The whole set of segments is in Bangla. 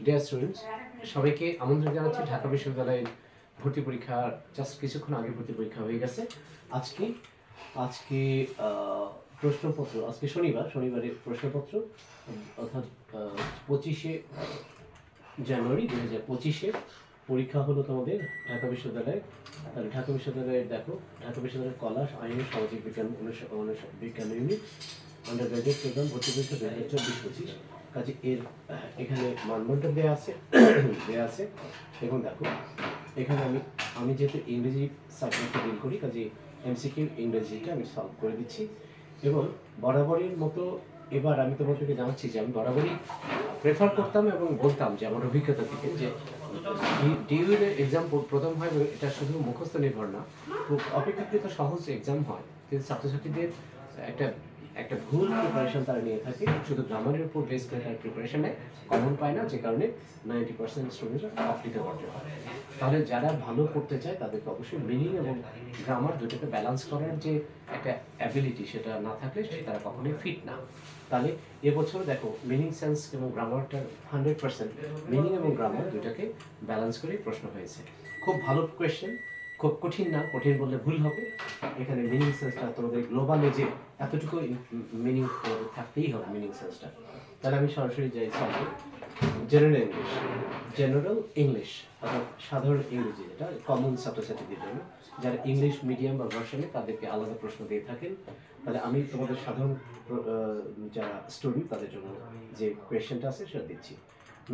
ডিয়ার স্টুডেন্টস, সবাইকে আমন্ত্রণ জানাচ্ছি ঢাকা বিশ্ববিদ্যালয়ের ভর্তি পরীক্ষা। জাস্ট কিছুক্ষণ আগে ভর্তি পরীক্ষা হয়ে গেছে। আজকে আজকে প্রশ্নপত্র, আজকে শনিবারের প্রশ্নপত্র অর্থাৎ 25শে জানুয়ারি 2025-এ পরীক্ষা হলো তোমাদের ঢাকা বিশ্ববিদ্যালয়ে। তাহলে ঢাকা বিশ্ববিদ্যালয়ের দেখো, ঢাকা বিশ্ববিদ্যালয়ের কলা, আইন, সামাজিক বিজ্ঞান, বিজ্ঞান ইউনিট আন্ডার গ্রাজুয়েট প্রোগ্রাম ভর্তি পরীক্ষা 2024-25। কাজে এর এখানে মানদণ্ড দেওয়া আছে এবং দেখো এখানে আমি যেহেতু ইংরেজি সাবজেক্টে ডিল করি, কাজে এমসিকিউ ইংরেজিটা আমি সলভ করে দিচ্ছি। এবং বরাবরের মতো এবার আমি তোমাদেরকে জানাচ্ছি যে আমি বরাবরই প্রেফার করতাম এবং বলতাম যে আমার অভিজ্ঞতা থেকে যে ডিউর এক্সাম প্রথম হয়, এটা শুধু মুখস্থ নির্ভর না, খুব অপেক্ষাকৃত সহজ এক্সাম হয়, কিন্তু ছাত্রছাত্রীদের একটা ভুল প্রিপারেশন তারা নিয়ে থাকে, শুধু গ্রামারের উপর বেস করে তার প্রিপারেশনে কমন পায় না, যে কারণে 90% স্টুডেন্টরা অফ দিতে পারতে হয়। তাহলে যারা ভালো করতে চায় তাদেরকে অবশ্যই মিনিং এবং গ্রামার দুটোকে ব্যালেন্স করার যে একটা অ্যাবিলিটি, সেটা না থাকলে তারা কখনোই ফিট না। তাহলে এবছর দেখো মিনিং সেন্স এবং গ্রামারটা 100% মিনিং এবং গ্রামার দুটাকে ব্যালেন্স করেই প্রশ্ন হয়েছে। খুব ভালো কোয়েশ্চেন, খুব কঠিন না, কঠিন বললে ভুল হবে। এখানে মিনিং সেন্সটা তোমাদের গ্লোবালে যে এতটুকু মিনিং থাকতেই হবে মিনিং সেন্সটা। তাহলে আমি সরাসরি যাই সাবজেক্ট জেনারেল ইংলিশ অর্থাৎ সাধারণ ইংরেজি, যেটা কমন ছাত্রছাত্রীদের জন্য, যারা ইংলিশ মিডিয়াম বা ভার্সনে তাদেরকে আলাদা প্রশ্ন দিয়ে থাকেন। তাহলে আমি তোমাদের সাধারণ যারা স্টুডেন্ট তাদের জন্য যে কোয়েশ্চেনটা আছে সেটা দিচ্ছি।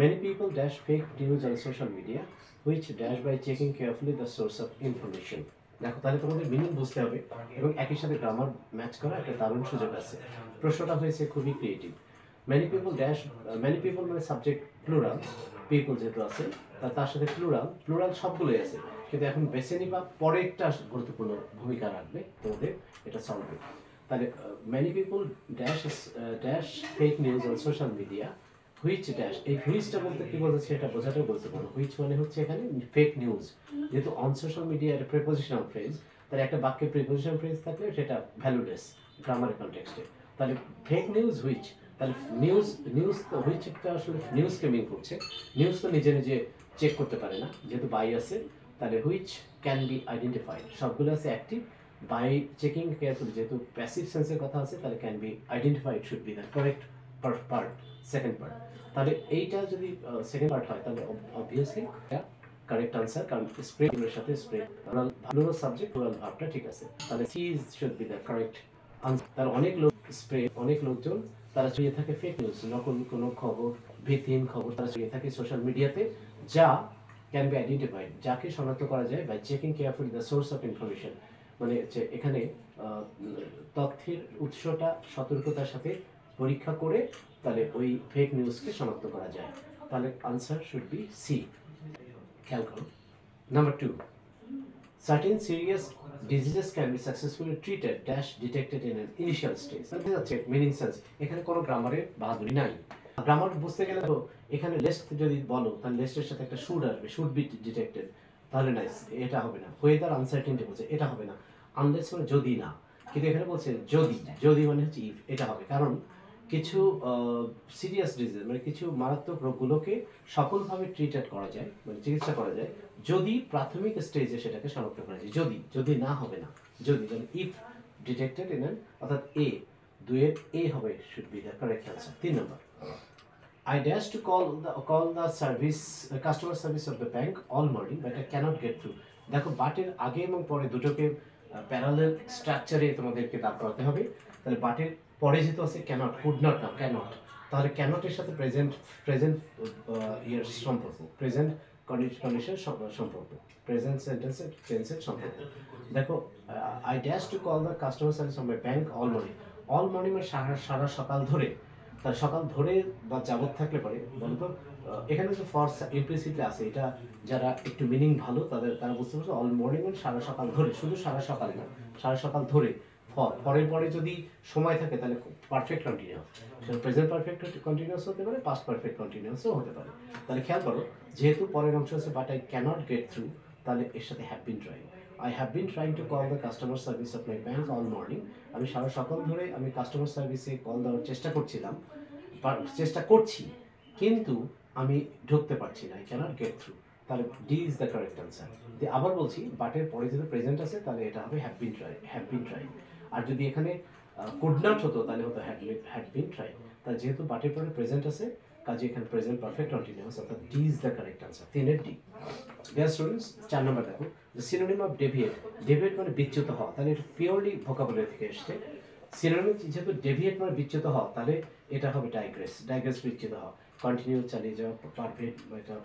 Many people dash fake news on social media, which dash by checking carefully the source of information. দেখো, তাহলে তোমাদের মিনিং বুঝতে হবে এবং একই সাথে গ্রামার ম্যাচ করা একটা দারুণ সুযোগ আছে। প্রশ্নটা হয়েছে খুবই ক্রিয়েটিভ। Many people মানে সাবজেক্ট প্লুরাল, পিপল যেহেতু আছে তার সাথে প্লুরাল সবগুলোই আছে, কিন্তু এখন বেছে নিবা পরেরটা গুরুত্বপূর্ণ ভূমিকা রাখবে তোমাদের এটা সলভে। তাহলে many people dash fake news on social media, which dash, এই হুইচটা বলতে কি বলছে এটা বোঝাটাও গুরুত্বপূর্ণ। হুইচ মানে হচ্ছে এখানে ফেক নিউজ, যেহেতু অন সোশ্যাল মিডিয়া একটা প্রিপোজিশনাল ফ্রেজ, তার একটা বাক্যে প্রিপোজিশনাল ফ্রেজ থাকলে সেটা ভ্যালুলেস গ্রামারের কনটেক্সটে। তাহলে ফেক নিউজ হুইচ, তাহলে নিউজ তো হুইচটা আসলে নিউজকে মিন করছে। নিউজ তো নিজে নিজে চেক করতে পারে না, যেহেতু বাই আছে। তাহলে হুইচ ক্যান বি আইডেন্টিফাইড, সবগুলো আছে অ্যাক্টিভ, বাই চেকিং কেয়ারফুলি, যেহেতু প্যাসিভ সেন্সের কথা আছে, তাহলে can be identified should be the correct part, second part. তাহলে এইটা যদি সেকেন্ড পার্ট হয় তাহলে অবভিয়াসলি কারেক্ট আনসার, কারণ স্প্রেডের সাথে স্প্রেড ভালো সাবজেক্ট রুরাল ভাবটা ঠিক আছে। তাহলে C should be the correct answer. তার অনেক লোকজন তারা ছড়িয়ে থাকে ফেক নিউজ, নকল কোনো খবর, ভিত্তিহীন খবর তারা ছড়িয়ে থাকে সোশ্যাল মিডিয়াতে, যা ক্যান বি আইডেন্টিফাইড, যাকে শনাক্ত করা যায় by checking carefully the source of information. মানে হচ্ছে এখানে তথ্যের উৎসটা সতর্কতার সাথে পরীক্ষা করে তাহলে ওই ফেক নিউজকে শনাক্ত করা যায়। তাহলে আনসার শুড বি সি। খেয়াল করো। Number 2, certain serious diseases can be successfully treated dash detected in an initial stage. that's it, meaning sense, এখানে কোনো গ্রামারের বাহাদুরি নাই। গ্রামার বুঝতে গেলে তো এখানে লেস্ট যদি বলো তাহলে লেস্টের সাথে একটা শুড আসবে, শুড বি ডিটেক্টেড, তাহলে নাইস, এটা হবে না। ওয়েদার আনসার্টেনটি বলছে, এটা হবে না। আনলেস মানে যদি না, কিন্তু এখানে বলছে যদি মানে হচ্ছে ইফ, এটা হবে। কারণ কিছু সিরিয়াস ডিজিজ মানে কিছু মারাত্মক রোগগুলোকে সফলভাবে ট্রিটেড করা যায়, মানে চিকিৎসা করা যায়, যদি প্রাথমিক স্টেজে সেটাকে শনাক্ত করা যায়। যদি না হবে না, যদি ইফ ডিটেক্টেড ইন অ্যান, অর্থাৎ দুয়ের এ হবে, should be the correct answer. 3 number, I dash to call the customer service of the bank all morning, but I cannot get through. দেখো, বাটের আগে এবং পরে দুটোকে প্যারালাল স্ট্রাকচারে তোমাদেরকে দাঁড় করাতে হবে। তাহলে বাটের পরে যেহেতু আছে ক্যানট, কুড নট না, ক্যানট, তাহলে ক্যানটের সাথে প্রেজেন্ট ইয়ার সম্পর্ক, প্রেজেন্ট কন্ডিশন সম্পর্ক, প্রেজেন্ট টেন্সের সম্পর্ক। দেখো, I dash to call the customer service of my bank all morning মানে সারা সকাল ধরে, তার সকাল ধরে বা যাবত থাকলে পরে বলতো এখানে যে ফর ইমপ্লিসিটলি আছে, এটা যারা একটু মিনিং ভালো তারা বুঝতে পারছে অল মর্নিং মানে সারা সকাল ধরে, শুধু সারা সকাল না, সারা সকাল ধরে। পরে যদি সময় থাকে তাহলে পারফেক্ট কন্টিনিউয়াস, সেটা প্রেজেন্ট পারফেক্ট কন্টিনিউয়াস হতে পারে, পাস্ট পারফেক্ট কন্টিনিউয়াসও হতে পারে। তাহলে খেয়াল করো, যেহেতু পরের অংশ আছে but I can't get through, তাহলে এর সাথে have been trying. I have been trying to call the customer service of my bank all morning. আমি সারা সকাল ধরে আমি কাস্টমার সার্ভিসে কল দেওয়ার চেষ্টা করছি, কিন্তু আমি ঢুকতে পারছি না, I cannot get through. তাহলে D is the correct answer. আবার বলছি, বাটের পরে যদি প্রেজেন্ট আছে তাহলে এটা হবে হ্যাভ বিন ট্রাই। আর যদি এখানে কুড নট হতো তাহলে হতো হ্যাড বিন ট্রাই। তাহলে যেহেতু বাটের পরে প্রেজেন্ট আছে, কাজে এখানে প্রেজেন্ট পারফেক্ট কন্টিনিউয়াস, অর্থাৎ D is the correct answer. 3-এর ডি। ডিয়ার স্টুডেন্টস, 4 নম্বর দেখো, the synonym of deviate. Deviate মানে বিচ্যুত হওয়া, তাহলে এটা পিওরলি ভোকাবুলারি থেকে এসছে। সিনোনিম যেহেতু ডেভিয়েট মানে বিচ্যুত হওয়া, তাহলে এটা হবে ডাইগ্রেস বিচ্যুত হওয়া। কন্টিনিউ, চালিয়ে যাওয়া, পারফেক্ট, এটা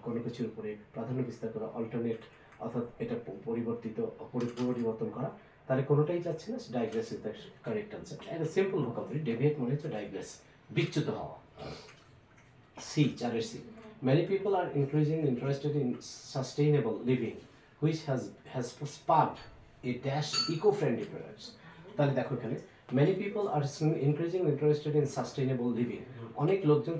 কোনো কিছুর উপরে প্রাধান্য বিস্তার করা, অল্টারনেট, অর্থাৎ এটা পরিবর্তন করা, তাহলে কোনোটাই যাচ্ছে না, digress is the correct answer. একটা সিম্পল ভোকাবুলারি, ডেভিয়েট মানে হচ্ছে ডাইগ্রেস, বিচ্যুত হওয়া। সি, 4-এর C, many people are increasingly interested in sustainable living which has sparked a dash eco-friendly products. তাহলে দেখো এখানে many people are increasingly interested in sustainable living, অনেক লোকজন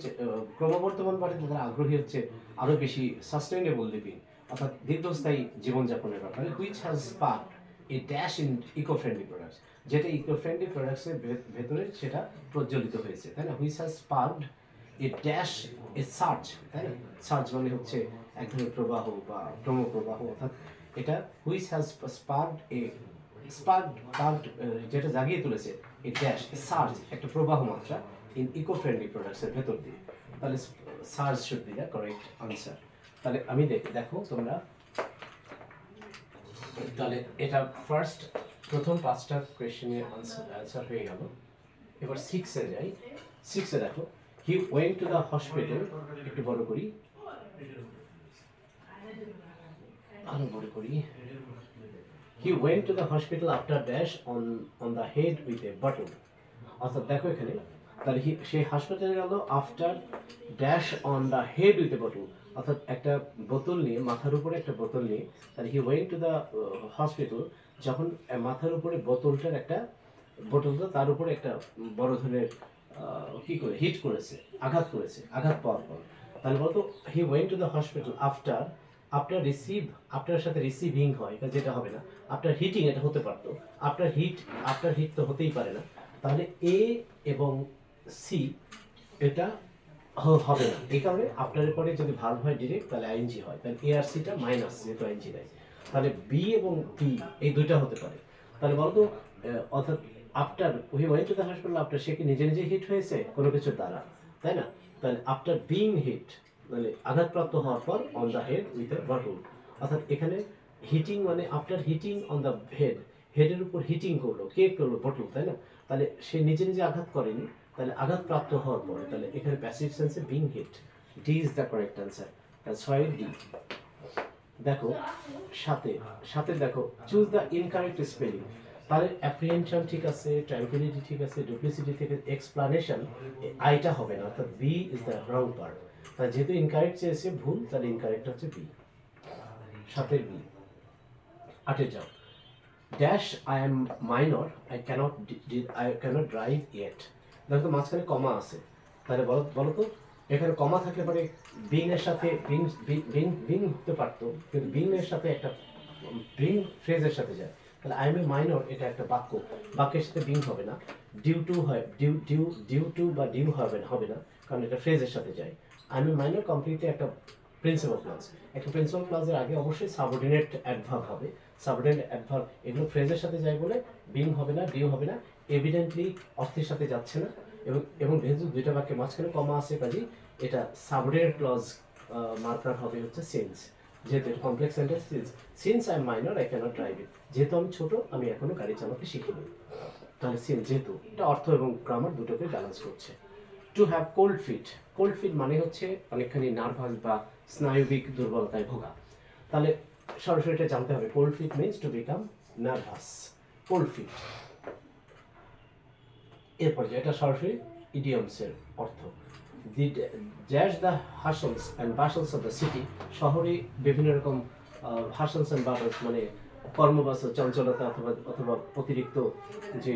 ক্রমবর্ধমানভাবে তাদের আগ্রহী হচ্ছে আরো বেশি সাস্টেইনেবল লিভিং, অর্থাৎ দীর্ঘস্থায়ী জীবনযাপনের ব্যাপারে, which has sparked a dash in eco-friendly products, যেটা ইকো-ফ্রেন্ডলি প্রোডাক্টসের ভেতরে সেটা প্রজ্বলিত হয়েছে, তাই না? which has sparked a dash, a surge, তাই না? সার্জ মানে হচ্ছে এক ধরনের প্রবাহ বা ক্রমপ্রবাহ, অর্থাৎ এটা which has sparked যেটা জাগিয়ে তুলেছে, a dash, a surge, একটা প্রবাহ মাত্রা in eco-friendly products এর ভেতর দিয়ে, তাহলে surge should be the correct answer। তাহলে আমি দেখো তোমরা, তাহলে এটা প্রথম 5টা কোয়েশ্চেনের আনসার হয়ে গেল। এবার 6-এ যাই। 6-এ দেখো, he went to the hospital, একটু বড় করি, he went to the hospital after dash on the head with a bottle, অর্থাৎ দেখো এখানে, তাহলে সে হাসপাতালে গেল after dash on the head with a bottle, অর্থাৎ একটা বোতল নিয়ে, মাথার উপরে একটা বোতল নিয়ে, তাহলে হি ওয়েন্ট টু দ্য হসপিটাল, যখন মাথার উপরে বোতলটা তার উপরে একটা বড় ধরনের কি করে হিট করেছে, আঘাত পাওয়ার পর, তাহলে বলতো হি went to the hospital after সাথে রিসিভিং হয়, যেটা হবে না, আফটার হিটিং এটা হতে পারতো, আফটার হিট তো হতেই পারে না, তাহলে এ এবং সি এটা হবে না, এই কারণে আফটারের পরে যদি ভার্ব হয় ডিরেক্ট, তাহলে আইএনজি হয়, তাহলে এ আর সিটা মাইনাস, যেহেতু আইএনজি নাই, তাহলে বি এবং ডি এই দুইটা হতে পারে। তাহলে বলতো অর্থাৎ after he went to the hospital, after সে কি নিজে হিট হয়েছে কোনো কিছুর দ্বারা, তাই না? তাহলে আফটার বিং হিট, মানে আঘাতপ্রাপ্ত হওয়ার পর, on the head with a bottle, অর্থাৎ এখানে হিটিং মানে আফটার হিটিং অন দ্য হেডের উপর হিটিং করলো, কে করলো? বটল, তাই না? তাহলে সে নিজে নিজে আঘাত করেনি, তাহলে আঘাতপ্রাপ্ত হওয়ার পরে, তাহলে এখানে প্যাসিভ সেন্সে being hit, D is the correct answer. 6 D. দেখো সাথে দেখো, চুজ দ্য ইনকারেক্ট স্পেলিং, তাহলে অ্যাপ্রিহেনশন ঠিক আছে, ট্রাঙ্কুইলিটি ঠিক আছে, ডুপ্লিসিটি ঠিক আছে, এক্সপ্লানেশন আইটা হবে না, অর্থাৎ B is the wrong part. তাহলে যেহেতু ইনকারেক্ট চেয়েছে ভুল, তাহলে ইনকারেক্ট হচ্ছে বি, 7-এর বি। 8-এ যাও, dash I am minor, I cannot drive yet, দেখো মাঝখানে কমা আছে, তাহলে বলো তো এখানে কমা থাকলে পরে বিং এর সাথে বিং হতে পারতো, কিন্তু বিং এর সাথে একটা বিং ফ্রেজের সাথে যায়, তাহলে আই এম এ মাইনর এটা একটা বাক্যের সাথে বিং হবে না, ডিউ টু বা ডিউ হবে না, কারণ এটা ফ্রেজের সাথে যায়। I M A minor completely একটা প্রিন্সিপাল ক্লজ, একটা প্রিন্সিপাল ক্লজের আগে অবশ্যই সাবঅর্ডিনেট অ্যাডভার্ব হবে, সাবঅর্ডিনেট অ্যাডভার্ব এগুলো ফ্রেজের সাথে যায় বলে বিং হবে না, ডিউ হবে না, এভিডেন্টলি অর্থের সাথে যাচ্ছে না, এবং যেহেতু দুইটা বাক্যের মাঝখানে কমা আছে, কাজেই এটা সাবঅর্ডিনেট ক্লজ মার্কার হবে হচ্ছে সিন্স, যেহেতু complex sentence. Since I am minor I cannot drive it, যেহেতু আমি ছোট আমি এখনো গাড়ি চালাতে শিখিনি, তাহলে সিন্স, যেহেতু এটা অর্থ এবং গ্রামার দুটোকে ব্যালেন্স করছে। টু হ্যাভ কোল্ড ফিট মানে হচ্ছে অনেকখানি নার্ভাস বা স্নায়ুবিক দুর্বলতায় ভোগা, তাহলে সরাসরি এটা জানতে হবে, cold feet means to become nervous, cold feet. এরপর এটা সরাসরি ইডিয়মসের অর্থ, the jazz the hustles and bustles of the city, শহরে বিভিন্ন রকম হাসলস অ্যান্ড বাসলস মানে কর্মব্যস্ত চঞ্চলতা অথবা অতিরিক্ত যে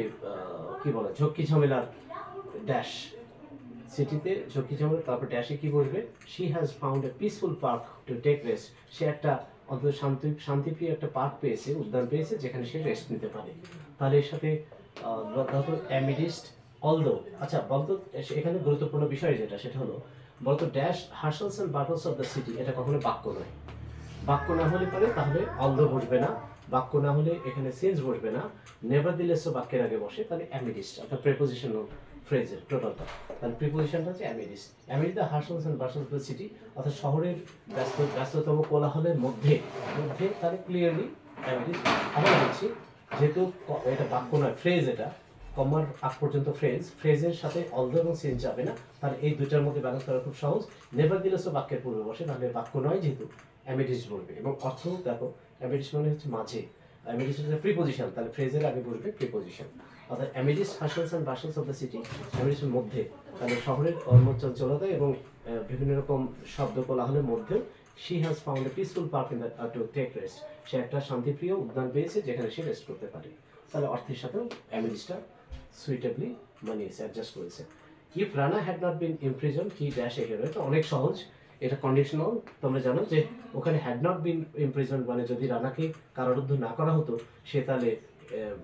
কি বলে ঝক্কি ঝামেলার ড্যাশ, সিটিতে ঝক্কি ঝামেলা, তারপর ড্যাশে কি বসবে, she has found a peaceful park to take rest, সে একটা অন্তত শান্তিপ্রিয় একটা পার্ক পেয়েছে, উদ্যান পেয়েছে যেখানে সে রেস্ট নিতে পারে। তাহলে এর সাথে ধরো অ্যামিডিস্ট অলদো। আচ্ছা বলতো, এখানে গুরুত্বপূর্ণ বিষয় যেটা সেটা হলো বলতো dash hustles and bustles of the city, এটা কখনো বাক্য নয়। বাক্য না হলে পারে তাহলে অলদো বসবে না, বাক্য না হলে এখানে সেন্স বসবে না, নেভারদিলেসও বাক্যের আগে বসে, তাহলে অ্যামিডিস্ট অর্থাৎ প্রেপোজিশনাল ফ্রেজের টোটালটা। তাহলে প্রিপোজিশনটা হচ্ছে amidst. Amid the hustles and bustles of the city, অর্থাৎ শহরের ব্যস্ততম কোলাহলের মধ্যে তাহলে ক্লিয়ারলি অ্যামিডিস্ট। আবার বলছি, যেহেতু এটা বাক্য নয়, ফ্রেজ, এটা কমার আগ পর্যন্ত ফ্রেজের সাথে অলদো এবং সেন্স যাবে না, তাহলে এই দুইটার মধ্যে ব্যালেন্স করা খুব সহজ। নেভারদিলেসও বাক্যের পূর্বে বসে, তাহলে বাক্য নয় যেহেতু অ্যামিডিস্ট বলবে। এবং অর্থ দেখো, অ্যামিডিস্ট মানে হচ্ছে মাঝে, অ্যামিডিস্ট হচ্ছে প্রিপোজিশন, তাহলে ফ্রেজের আগে বলবে প্রিপোজিশন। অর্থাৎ amidst hustles and bustles of the city, অ্যামিডিস্টের মধ্যে, তাহলে শহরের কর্মচঞ্চলতা এবং বিভিন্ন রকম শব্দ কোলাহলের মধ্যেও she has found a peaceful park in the to take rest, সে একটা শান্তিপ্রিয় উদ্যান পেয়েছে যেখানে সে রেস্ট করতে পারে। তাহলে অর্থের সাথেও অ্যামিডিস্টটা সুইটেবলি মানিয়েছে, অ্যাডজাস্ট করেছে। If Rana had not been imprisoned he dash a hero, এটা অনেক সহজ, এটা কন্ডিশনাল। তোমরা জানো যে ওখানে হ্যাড নট বিন imprisoned মানে যদি রানাকে কারারুদ্ধ না করা হতো সে তাহলে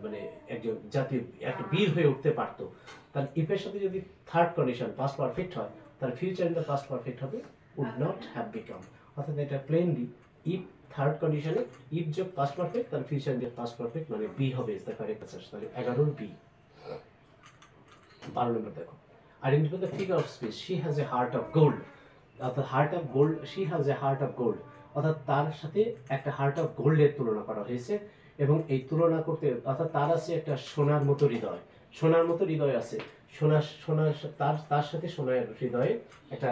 মানে একজন জাতীয় একটা বীর হয়ে উঠতে পারতো। তাহলে ইফের সাথে যদি থার্ড কন্ডিশন পাস্ট পারফেক্ট হয়, তাহলে future in the past perfect হবে উড নট হ্যাভ বিকাম। অর্থাৎ এটা প্লেনলি ইফ থার্ড কন্ডিশনে ইফ যোগ পাস্ট পারফেক্ট, তাহলে future in the past perfect মানে বি হবে, ইজ দ্য কারেক্ট আনসার। তাহলে 11 বি। 12 নম্বর দেখো, identify the figure of speech, she has a heart of gold. অর্থাৎ heart of gold, she has a heart of gold, অর্থাৎ তার সাথে একটা হার্ট অফ গোল্ডের তুলনা করা হয়েছে। এবং এই তুলনা করতে, অর্থাৎ তার আছে একটা সোনার মতো হৃদয়, সোনার মতো হৃদয় আছে, তার সাথে সোনার হৃদয়ে একটা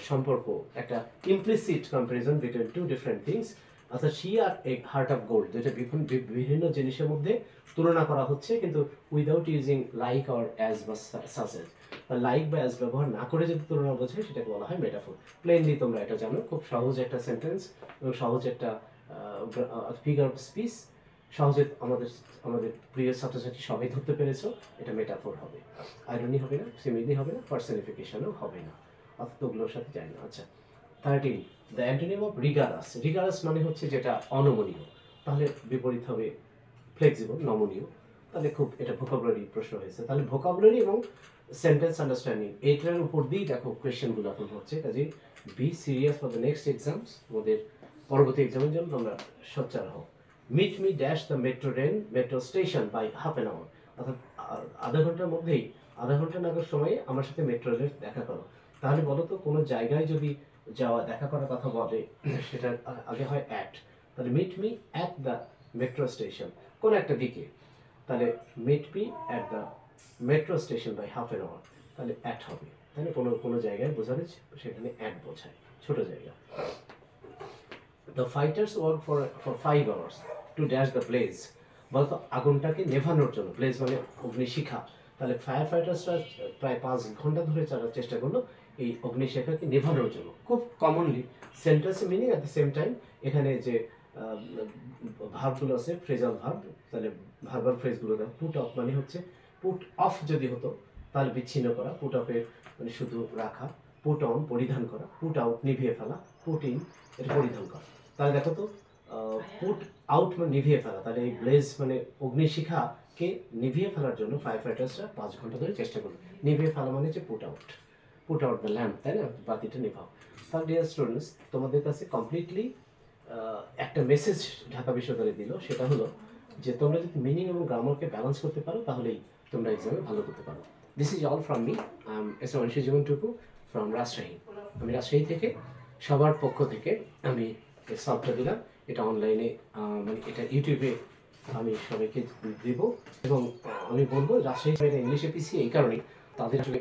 সম্পর্ক, একটা implicit comparison between two different things. অর্থাৎ she are a heart of gold, যেটা বিভিন্ন জিনিসের মধ্যে তুলনা করা হচ্ছে, কিন্তু without using like or as বা সাসেজ। লাইক বা অ্যাজ ব্যবহার না করে যদি তুলনা বোঝায় সেটাকে বলা হয় মেটাফোর। প্লেনলি তোমরা এটা জানো, খুব সহজ একটা সেন্টেন্স এবং সহজ একটা ফিগার অফ স্পিচ, সহজে আমাদের প্রিয় ছাত্রছাত্রী সবাই ধরতে পেরেছো, এটা মেটাফোর হবে। আইরনি হবে না, সিমিলি হবে না, পার্সনিফিকেশনও হবে না, অর্থাৎ ওগুলোর সাথে যায় না। আচ্ছা 13, the antonym of rigorous. Rigorous মানে হচ্ছে যেটা অনমনীয়, তাহলে বিপরীত হবে ফ্লেক্সিবল, নমনীয়। তাহলে খুব এটা ভোকাবুলারি প্রশ্ন হয়েছে, তাহলে ভোকাবুলারি এবং সেন্টেন্স আন্ডারস্ট্যান্ডিং এইটার উপর দিয়েই দেখো কোয়েশ্চেনগুলো এখন হচ্ছে। কাজে be serious for the next exams, ওদের পরবর্তী এক্সামের জন্য তোমরা সোচ্চার হও। Meet me dash the metro station by half an hour, অর্থাৎ আধা ঘন্টার মধ্যেই, আধা ঘন্টা নাগাদ সময়ে আমার সাথে মেট্রো রেল দেখা করো। তাহলে বলো তো কোনো জায়গায় যদি দেখা করার কথা বলে সেটা আগে হয় অ্যাট, তাহলে meet me at the metro station, কোন একটা দিকে, তাহলে meet me at the metro station by half an hour, তাহলে অ্যাট হবে। তাহলে কোনো জায়গায় বোঝালে সেখানে অ্যাট বোঝায়, ছোট জায়গা। The fighters work for 5 hours to dash the blaze, বলতো আগুনটাকে নেভানোর জন্য, ব্লেজ মানে অগ্নিশিখা, তাহলে ফায়ার ফাইটার্সরা প্রায় 5 ঘন্টা ধরে চেষ্টা করলো এই অগ্নিশিখাকে নেভানোর জন্য। খুব কমনলি সেন্টেন্সের meaning at the same time এখানে যে ভার্বগুলো আছে, ফ্রেজাল ভার্ব, তাহলে ভার্বাল ফ্রেজগুলো দেখো। পুট অফ মানে হচ্ছে, পুট অফ যদি হতো তাহলে বিচ্ছিন্ন করা, পুট অফের মানে শুধু রাখা, পুট অন পরিধান করা, পুট আউট নিভিয়ে ফেলা, পুট ইন এটা পরিধান করা। তাহলে দেখো তো পুট আউট মানে নিভিয়ে ফেলা, তাহলে এই ব্লেজ মানে অগ্নিশিখাকে নিভিয়ে ফেলার জন্য ফায়ার ফাইটার্সরা 5 ঘন্টা ধরে চেষ্টা করবে। নিভিয়ে ফেলা মানে হচ্ছে পুট আউট দ্য ল্যাম্প, তাই না, বাতিটা নেভাও। তাহলে ডিয়ার স্টুডেন্টস, তোমাদের কাছে কমপ্লিটলি একটা মেসেজ ঢাকা বিশ্ববিদ্যালয় দিল, সেটা হলো যে তোমরা যদি মিনিং এবং গ্রামারকে ব্যালেন্স করতে পারো তাহলেই তোমরা এক্সামে ভালো করতে পারো। This is all from me, S M Jibon Tuku from Rajshahi. আমি রাজশাহী থেকে সবার পক্ষ থেকে আমি সলভটা দিলাম, এটা অনলাইনে মানে এটা ইউটিউবে আমি সবাইকে দেব। এবং আমি বলবো রাজশাহী ইংলিশে পিছিয়ে এই কারণেই তাদের আসলে